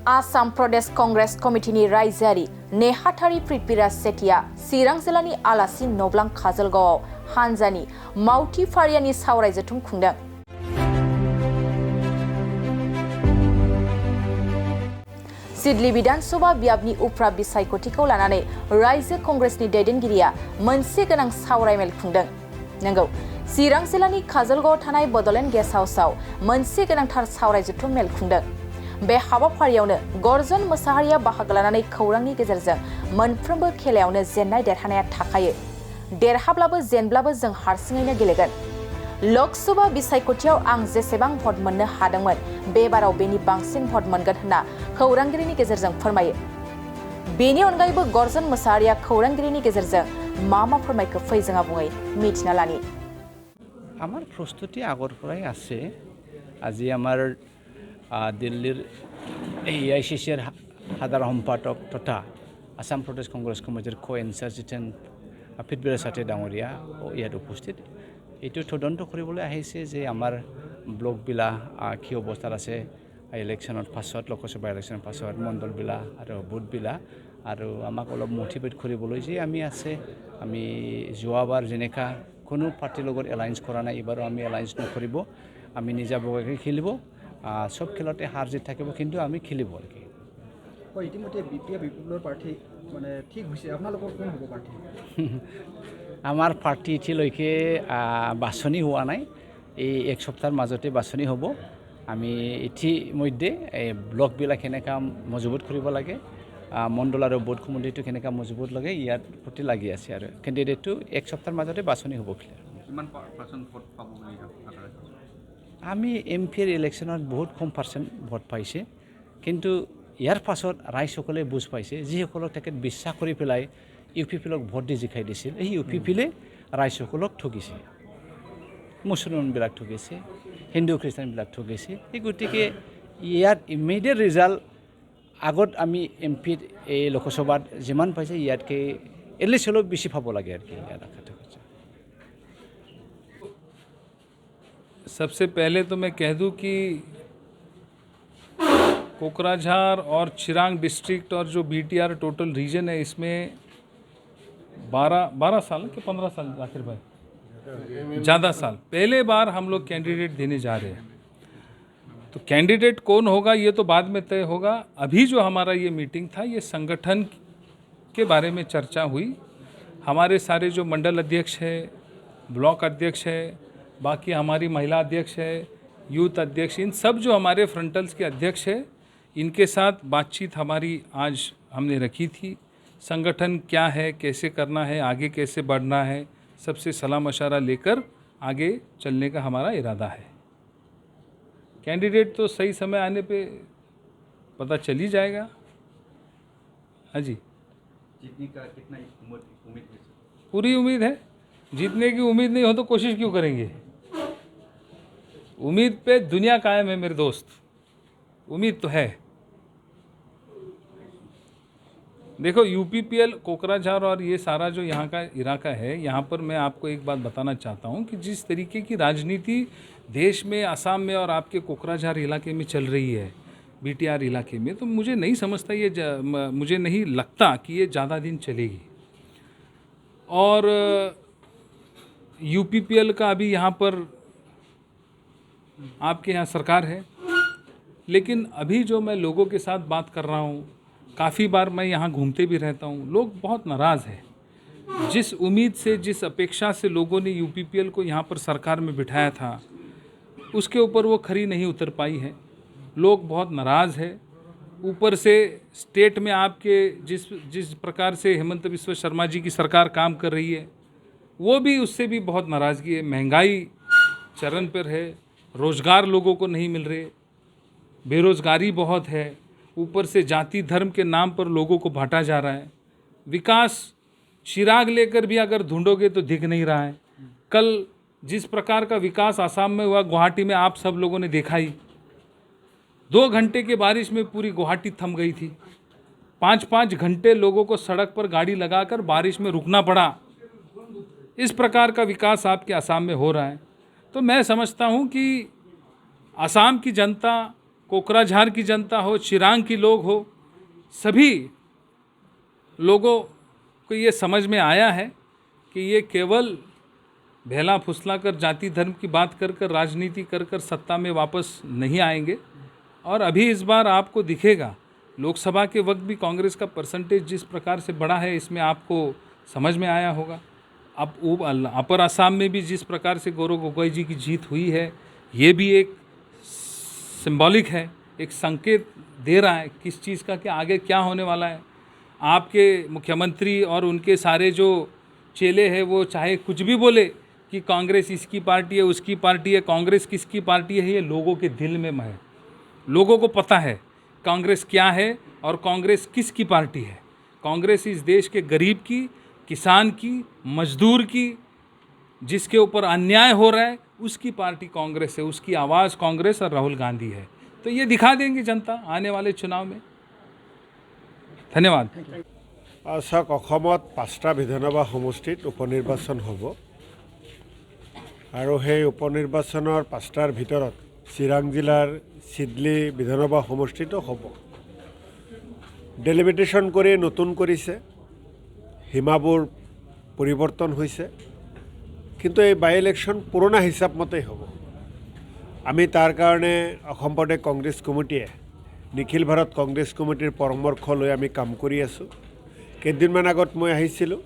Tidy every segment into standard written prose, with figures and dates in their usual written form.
आसाम प्रदेश कांग्रेस कमिटिनि रायजोआरि नेहाथारि पृथ्वीराज सेठिया चिरां जिल्लानि आलासि नब्लां काजलगावआव हानजानि मावथि फारियानि सावराय जथुम खुंदों। सिडली विधानसभा बियाबनि उफ्रा बिसायख'थिखौ लानानै रायजो कांग्रेसनि दैदेनगिरिया मोनसे गोनां सावरायमेल खुंदों। नंगौ, चिरां जिल्लानि काजलगावआव थानाय बड'लेण्ड गेस्ट हाउसआव मोनसे गोनांथार सावराय जथुम मेल खुंदों। बे हाबाफारियावनो गर्जन मोसाहारिया बाहागो लानानै खौरांनि गेजेरजों मोनफ्रोमबो खेलायावनो जेननाय देरहानाया थाखायो। देरहाब्लाबो जेनब्लाबो जों हारसिङैनो गेलेगोन। लोकसभा बिसायख'थियाव आं जेसेबां भट मोननो हादोंमोन बेबाराव बेनि बांसिन भट मोनगोन होनना खौरांगिरिनि गेजेरजों फोरमायो। बेनि अनगायैबो गर्जन मोसाहारिया खौरांगिरिनि गेजेरजों मा फोरमायखो फै जोंहा बुङै मिथिना लानि। আমার প্রস্তুতি আগৰ পৰাই আছে। আজি আমাৰ দিল্লীৰ AICCৰ সাধাৰণ সম্পাদক তথা আসাম প্ৰদেশ কংগ্ৰেছ কমিটিৰ কো-ইনচাৰ্জেণ্ট পৃথ্বীৰাজ সেঠি ডাঙৰীয়া ইয়াত উপস্থিত। এইটো তদন্ত কৰিবলৈ আহিছে যে আমাৰ ব্লকবিলাক কি অৱস্থাত আছে, ইলেকশ্যনৰ পাছত, লোকসভা ইলেকশ্যনৰ পাছত মণ্ডলবিলাক আৰু বুথবিলাক, আৰু আমাক অলপ মটিভেট কৰিবলৈ যে আমি যোৱাবাৰ যেনেকা কোনো পাৰ্টিৰ লগত এলায়েন্স কৰা নাই, এইবাৰো আমি এলায়েন্স নকৰিব, আমি নিজাববীয়াকৈ খেলিব, সব খেলতে হাৰ জিত থাকিব, কিন্তু আমি খেলিব আৰু কি। ইতিমধ্যে বিপ্লৱৰ প্ৰাৰ্থী মানে ঠিক হৈছে, আপোনালোকৰ কোন হ'ব প্ৰাৰ্থী? আমাৰ পাৰ্টি এতিয়ালৈকে বাছনি হোৱা নাই, এই এক সপ্তাহৰ মাজতে বাছনি হ'ব। আমি ইতিমধ্যে ব্লকবিলাক কেনেকৈ মজবুত কৰিব লাগে, মণ্ডল আৰু বুথ কমিটিটো কেনেকৈ মজবুত লাগে, ইয়াৰ প্ৰতি লাগি আছে আৰু কেণ্ডিডেটটো এক সপ্তাহৰ মাজতে বাছনি হ'ব। আমি এমপিৰ ইলেকশ্যনত বহুত কম পাৰ্চেণ্ট ভোট পাইছে, কিন্তু ইয়াৰ পাছত ৰাইজসকলে বুজ পাইছে যিসকলক তেখেত বিশ্বাস কৰি পেলাই UPPক ভোট দি জিকাই দিছিল, এই UPPলে ৰাইজসকলক ঠগিছে, মুছলমানবিলাক ঠগিছে, হিন্দু খ্ৰীষ্টানবিলাক ঠগিছে। এই গতিকে ইয়াত ইমিডিয়েট ৰিজাল্ট আগত আমি এমপিৰ এই লোকসভাত যিমান পাইছে ইয়াতকৈ এটলিষ্ট অলপ বেছি পাব লাগে আৰু কি। सबसे पहले तो मैं कह दूं कि कोकराझार और चिरांग डिस्ट्रिक्ट और जो BTR टोटल रीजन है, इसमें 12 साल कि 15 साल आखिर भाई ज़्यादा साल पहले बार हम लोग कैंडिडेट देने जा रहे हैं। तो कैंडिडेट कौन होगा ये तो बाद में तय होगा। अभी जो हमारा ये मीटिंग था, ये संगठन के बारे में चर्चा हुई। हमारे सारे जो मंडल अध्यक्ष है, ब्लॉक अध्यक्ष है, बाकी हमारी महिला अध्यक्ष है, यूथ अध्यक्ष, इन सब जो हमारे फ्रंटल्स के अध्यक्ष है, इनके साथ बातचीत हमारी आज हमने रखी थी। संगठन क्या है, कैसे करना है, आगे कैसे बढ़ना है, सबसे सलाह मशवरा लेकर आगे चलने का हमारा इरादा है। कैंडिडेट तो सही समय आने पे पता चल ही जाएगा। हाँ जी, जीतने का कितना उम्मीद है? पूरी उम्मीद है। जीतने की उम्मीद नहीं हो तो कोशिश क्यों करेंगे? उम्मीद पे दुनिया कायम है मेरे दोस्त, उम्मीद तो है। देखो, UPPL कोकराझार और ये सारा जो यहाँ का इलाका है, यहाँ पर मैं आपको एक बात बताना चाहता हूँ कि जिस तरीके की राजनीति देश में, असम में और आपके कोकराझार इलाके में चल रही है, BTR इलाके में, तो मुझे नहीं समझता मुझे नहीं लगता कि ये ज़्यादा दिन चलेगी। और UPPL का अभी यहाँ पर आपके यहाँ सरकार है, लेकिन अभी जो मैं लोगों के साथ बात कर रहा हूँ, काफ़ी बार मैं यहाँ घूमते भी रहता हूँ, लोग बहुत नाराज़ हैं। जिस उम्मीद से, जिस अपेक्षा से लोगों ने UPPL को यहाँ पर सरकार में बिठाया था, उसके ऊपर वो खरी नहीं उतर पाई है। लोग बहुत नाराज़ है। ऊपर से स्टेट में आपके जिस प्रकार से हेमंत बिस्वा शर्मा जी की सरकार काम कर रही है, वो भी उससे भी बहुत नाराज़गी है। महंगाई चरम पर है, रोज़गार लोगों को नहीं मिल रहे, बेरोज़गारी बहुत है, ऊपर से जाति धर्म के नाम पर लोगों को बांटा जा रहा है। विकास चिराग लेकर भी अगर ढूंढोगे तो दिख नहीं रहा है। कल जिस प्रकार का विकास आसाम में हुआ, गुवाहाटी में आप सब लोगों ने देखा ही। 2 घंटे की बारिश में पूरी गुवाहाटी थम गई थी। 5-5 घंटे लोगों को सड़क पर गाड़ी लगाकर बारिश में रुकना पड़ा। इस प्रकार का विकास आपके आसाम में हो रहा है। तो मैं समझता हूँ कि आसाम की जनता कोकराझार की जनता हो, चिरांग की लोग हो, सभी लोगों को ये समझ में आया है कि ये केवल भेला फुसला कर जाति धर्म की बात कर कर राजनीति कर कर सत्ता में वापस नहीं आएंगे। और अभी इस बार आपको दिखेगा, लोकसभा के वक्त भी कांग्रेस का परसेंटेज जिस प्रकार से बढ़ा है, इसमें आपको समझ में आया होगा। अब अपर असम में भी जिस प्रकार से गौरव गोगोई जी की जीत हुई है, ये भी एक सिंबॉलिक है, एक संकेत दे रहा है किस चीज़ का कि आगे क्या होने वाला है। आपके मुख्यमंत्री और उनके सारे जो चेले हैं वो चाहे कुछ भी बोले कि कांग्रेस इसकी पार्टी है, उसकी पार्टी है, कांग्रेस किसकी पार्टी है, ये लोगों के दिल में है। लोगों को पता है कांग्रेस क्या है और कांग्रेस किसकी पार्टी है। कांग्रेस इस देश के गरीब की, किसान की, मजदूर की, जिसके ऊपर अन्याय हो रहा है, उसकी पार्टी कांग्रेस है, उसकी आवाज़ कांग्रेस और राहुल गांधी है। तो ये दिखा देंगी जनता आने वाले चुनाव में। धन्यवाद। চাওক, অসমত 5টা বিধানসভা সমষ্টিত উপনিৰ্বাচন হ'ব আৰু সেই উপনিৰ্বাচনৰ 5টাৰ ভিতৰত চিৰাং জিলাৰ চিডলি বিধানসভা সমষ্টিতো হ'ব। ডেলিমিটেশ্যন কৰি নতুন কৰিছে, সীমাবোৰ পৰিৱৰ্তন হৈছে, কিন্তু এই বাই ইলেকশ্যন পুৰণা হিচাপ মতেই হ'ব। আমি তাৰ কাৰণে অসম প্ৰদেশ কংগ্ৰেছ কমিটিয়ে নিখিল ভাৰত কংগ্ৰেছ কমিটিৰ পৰামৰ্শ লৈ আমি কাম কৰি আছোঁ। কেইদিনমান আগত মই আহিছিলোঁ,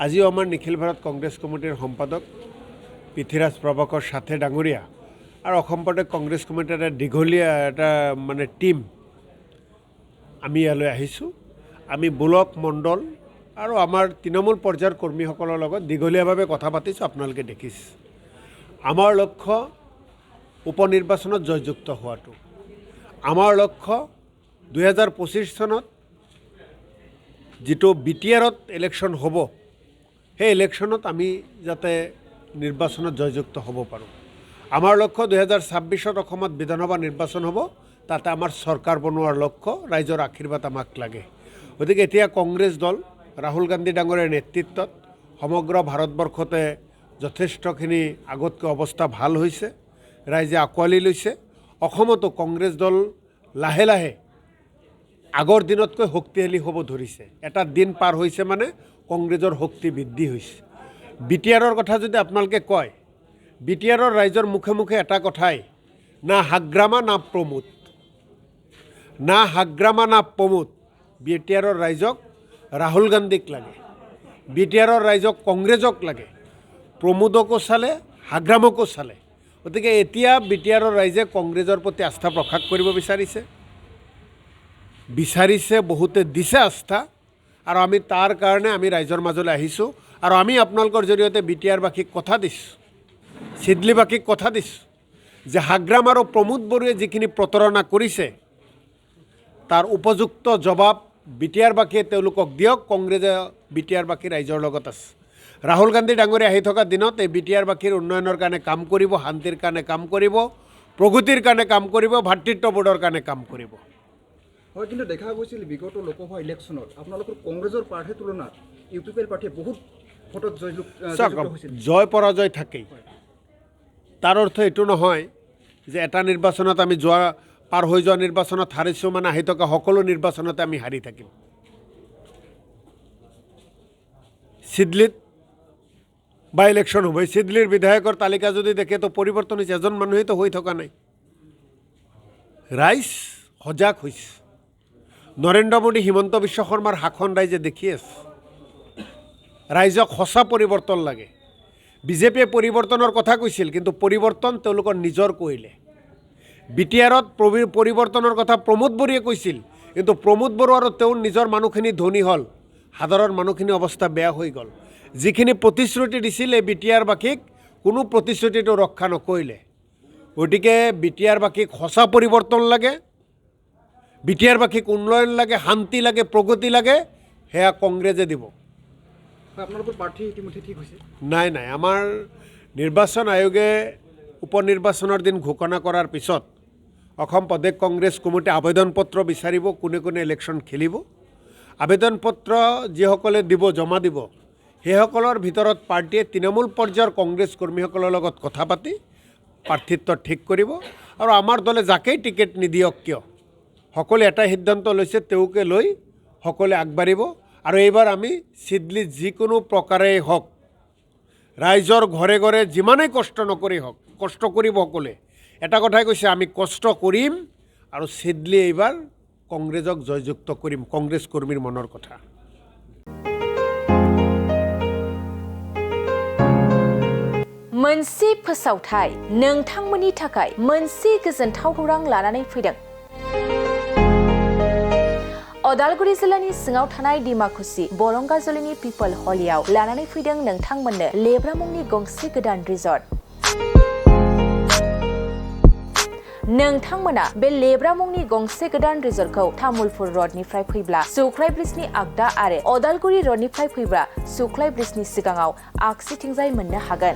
আজিও আমাৰ নিখিল ভাৰত কংগ্ৰেছ কমিটিৰ সম্পাদক পৃথ্বীৰাজ প্ৰভাকৰ সাথে ডাঙৰীয়া আৰু অসম প্ৰদেশ কংগ্ৰেছ কমিটিৰ এটা দীঘলীয়া এটা টীম আমি ইয়ালৈ আহিছোঁ। আমি ব্লক মণ্ডল আৰু আমাৰ তৃণমূল পৰ্যায়ৰ কৰ্মীসকলৰ লগত দীঘলীয়াভাৱে কথা পাতিছোঁ, আপোনালোকে দেখিছে। আমাৰ লক্ষ্য উপনিৰ্বাচনত জয়যুক্ত হোৱাটো। আমাৰ লক্ষ্য 2025 চনত যিটো BTRত ইলেকশ্যন হ'ব, সেই ইলেকশ্যনত আমি যাতে নিৰ্বাচনত জয়যুক্ত হ'ব পাৰোঁ। আমাৰ লক্ষ্য 2026ত অসমত বিধানসভা নিৰ্বাচন হ'ব, তাতে আমাৰ চৰকাৰ বনোৱাৰ লক্ষ্য। ৰাইজৰ আশীৰ্বাদ আমাক লাগে। গতিকে এতিয়া কংগ্ৰেছ দল ৰাহুল গান্ধী ডাঙৰীয়াৰ নেতৃত্বত সমগ্ৰ ভাৰতবৰ্ষতে যথেষ্টখিনি আগতকৈ অৱস্থা ভাল হৈছে, ৰাইজে আঁকোৱালি লৈছে। অসমতো কংগ্ৰেছ দল লাহে লাহে আগৰ দিনতকৈ শক্তিশালী হ'ব ধৰিছে। এটা দিন পাৰ হৈছে মানে কংগ্ৰেছৰ শক্তি বৃদ্ধি হৈছে। BTRৰ কথা যদি আপোনালোকে কয়, BTRৰ ৰাইজৰ মুখে মুখে এটা কথাই, না হাগ্ৰামা না প্ৰমোদ, না হাগ্ৰামা না প্ৰমোদ। BTRৰ ৰাইজক ৰাহুল গান্ধীক লাগে, BTRৰ ৰাইজক কংগ্ৰেছক লাগে, প্ৰমোদকো চালে, হাগ্ৰামকো চালে। গতিকে এতিয়া BTRৰ ৰাইজে কংগ্ৰেছৰ প্ৰতি আস্থা প্ৰকাশ কৰিব বিচাৰিছে, বহুতে দিছে আস্থা, আৰু আমি তাৰ কাৰণে আমি ৰাইজৰ মাজলৈ আহিছোঁ। আৰু আমি আপোনালোকৰ জৰিয়তে BTRবাসীক কথা দিছোঁ, চিডলিবাসীক কথা দিছোঁ যে হাগ্ৰাম আৰু প্ৰমোদ বড়োৱে যিখিনি প্ৰতাৰণা কৰিছে, তাৰ উপযুক্ত জবাব BTRবাসীয়ে তেওঁলোকক দিয়ক। কংগ্ৰেছে BTRবাসী ৰাইজৰ লগত আছে। ৰাহুল গান্ধী ডাঙৰীয়া আহি থকা দিনত এই BTRবাসীৰ উন্নয়নৰ কাৰণে কাম কৰিব, শান্তিৰ কাৰণে কাম কৰিব, প্ৰগতিৰ কাৰণে কাম কৰিব, ভাতৃত্ববোধৰ কাৰণে কাম কৰিব। হয়, কিন্তু দেখা গৈছিল বিগত লোকসভা ইলেকশ্যনত আপোনালোকৰ কংগ্ৰেছৰ প্ৰাৰ্থীৰ তুলনাত UPPL প্ৰাৰ্থীয়ে বহুত ভোটত জয়যুক্ত হৈছিল। জয় পৰাজয় থাকেই। তাৰ অৰ্থ এইটো নহয় যে এটা নিৰ্বাচনত আমি পাৰ হৈ যোৱা নিৰ্বাচনত হাৰিছোঁ মানে আহি থকা সকলো নিৰ্বাচনতে আমি হাৰি থাকিম। চিডলিত বাই ইলেকশ্যন হ'ব। চিডলিৰ বিধায়কৰ তালিকা যদি দেখে তো পৰিৱৰ্তন হৈছে, এজন মানুহেতো হৈ থকা নাই। ৰাইজ সজাগ হৈছে। নৰেন্দ্ৰ মোদী, হিমন্ত বিশ্ব শৰ্মাৰ শাসন ৰাইজে দেখি আছে। ৰাইজক সঁচা পৰিৱৰ্তন লাগে। বিজেপিয়ে পৰিৱৰ্তনৰ কথা কৈছিল, কিন্তু পৰিৱৰ্তন তেওঁলোকৰ নিজৰ কৰিলে। BTRত পৰিৱৰ্তনৰ কথা প্ৰমোদ বড়োৱে কৈছিল, কিন্তু প্ৰমোদ বড়ো আৰু তেওঁৰ নিজৰ মানুহখিনি ধনী হ'ল, সাধাৰণ মানুহখিনি অৱস্থা বেয়া হৈ গ'ল। যিখিনি প্ৰতিশ্ৰুতি দিছিল এই BTRবাসীক, কোনো প্ৰতিশ্ৰুতিটো ৰক্ষা নকৰিলে। গতিকে BTRবাসীক সঁচা পৰিৱৰ্তন লাগে, BTRবাসীক উন্নয়ন লাগে, শান্তি লাগে, প্ৰগতি লাগে, সেয়া কংগ্ৰেছে দিব। আপোনালোকৰ প্ৰাৰ্থী ইতিমধ্যে ঠিক হৈছে? নাই, আমাৰ নিৰ্বাচন আয়োগে উপনিৰ্বাচনৰ দিন ঘোষণা কৰাৰ পিছত অসম প্ৰদেশ কংগ্ৰেছ কমিটি আবেদন পত্ৰ বিচাৰিব, কোনে কোনে ইলেকশ্যন খেলিব। আবেদন পত্ৰ যিসকলে দিব, জমা দিব, সেইসকলৰ ভিতৰত পাৰ্টীয়ে তৃণমূল পৰ্যায়ৰ কংগ্ৰেছ কৰ্মীসকলৰ লগত কথা পাতি প্ৰাৰ্থিত্ব ঠিক কৰিব আৰু আমাৰ দলে যাকেই টিকেট নিদিয়ক কিয় সকলোৱে এটা সিদ্ধান্ত লৈছে তেওঁকে লৈ সকলোৱে আগবাঢ়িব আৰু এইবাৰ আমি চিডলিত যিকোনো প্ৰকাৰেই হওক ৰাইজৰ ঘৰে ঘৰে যিমানেই কষ্ট নকৰি হওক কষ্ট কৰিব সকলোৱে এটা কথাই কৈছে আমি কষ্ট কৰিম আৰু চিডলি এইবাৰ কংগ্ৰেছক জয়যুক্ত কৰিম কংগ্ৰেছ কৰ্মীৰ মনৰ কথা मोनसे फोसावथाय नोंथांमोननि थाखाय मोनसे गोजोनथाव खौरां लानानै फैदों अदालगुरि जिल्लानि सिङाव थानाय डिमाकुसि बरंगाजुलिनि पिपल हलियाव लानानै फैदों नोंथांमोननो लेब्रा मुंनि गंसे गोदान रिजर्ट नोंथांमोना बे लेब्रा मुंनि गंसे गोदान रिजर्टखौ तामुलपुर रडनिफ्राय फैब्ला सुख्लाय ब्रिजनि आगदा आरो अदालगुरि रडनिफ्राय फैब्ला सुख्लाय ब्रिजनि सिगाङाव आगसिथिंजाय मोननो हागोन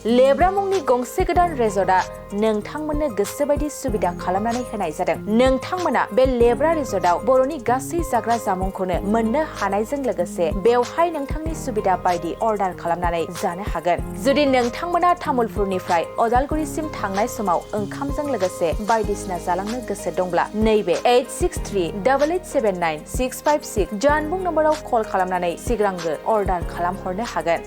लेब्रा मुंनि गंसे गोदान रिजर्टआ नोंथांमोननो गोसोबायदि सुबिदा खालामनानै होनाय जादों नोंथांमोना बे लेब्रा रिजर्टआव बर'नि गासै जाग्रा जामुंखौनो मोननो हानायजों लोगोसे बेवहाय नोंथांनि सुबिदा बायदि अर्डार खालामनानै जानो हागोन जुदि नोंथांमोना तामुलपुरनिफ्राय अदालगुरिसिम थांनाय समाव ओंखामजों लोगोसे बायदिसिना जालांनो गोसो दंब्ला नैबे 8638879656 जानबुं नम्बराव कल खालामनानै सिगांग्रो अर्डार खालामहरनो हागोन